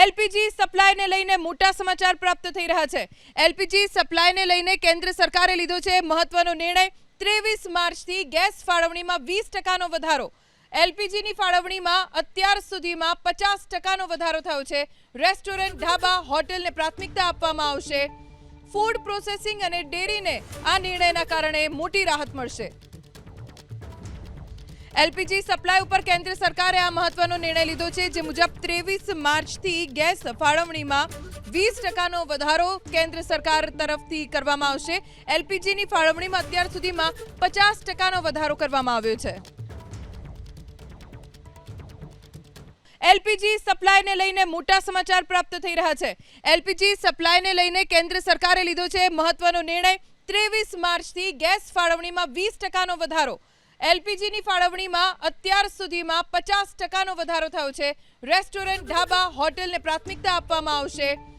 LPG સપ્લાયને લઈને મોટા સમાચાર પ્રાપ્ત થઈ રહ્યા છે। એલપીજી સપ્લાયને લઈને કેન્દ્ર સરકારે લીધો છે મહત્વનો નિર્ણય। 23 માર્ચથી ગેસ ફાળવણીમાં 20%નો વધારો। એલપીજીની ફાળવણીમાં અત્યાર સુધીમાં 50%નો વધારો થયો છે। રેસ્ટોરન્ટ, ઢાબા, હોટેલને પ્રાથમિકતા આપવામાં આવશે। ફૂડ પ્રોસેસિંગ અને ડેરીને આ નિર્ણયના કારણે મોટી રાહત મળશે। એલપીજી સપ્લાય ઉપર કેન્દ્ર સરકારે આ મહત્વનો નિર્ણય લીધો છે, જે મુજબ 23 માર્ચથી ગેસ ફાળવણીમાં 20%નો વધારો કેન્દ્ર સરકાર તરફથી કરવામાં આવશે। એલપીજીની ફાળવણીમાં અત્યાર સુધીમાં 50%નો વધારો કરવામાં આવ્યો છે। એલપીજી સપ્લાયને લઈને મોટા સમાચાર પ્રાપ્ત થઈ રહ્યા છે। એલપીજી સપ્લાયને લઈને કેન્દ્ર સરકારે લીધો છે મહત્વનો નિર્ણય। 23 માર્ચથી ગેસ ફાળવણીમાં 20%નો વધારો। એલપીજીની ફાળવણીમાં અત્યાર સુધીમાં 50%નો વધારો થયો છે। રેસ્ટોરન્ટ, ઢાબા, હોટેલને પ્રાથમિકતા આપવામાં આવશે।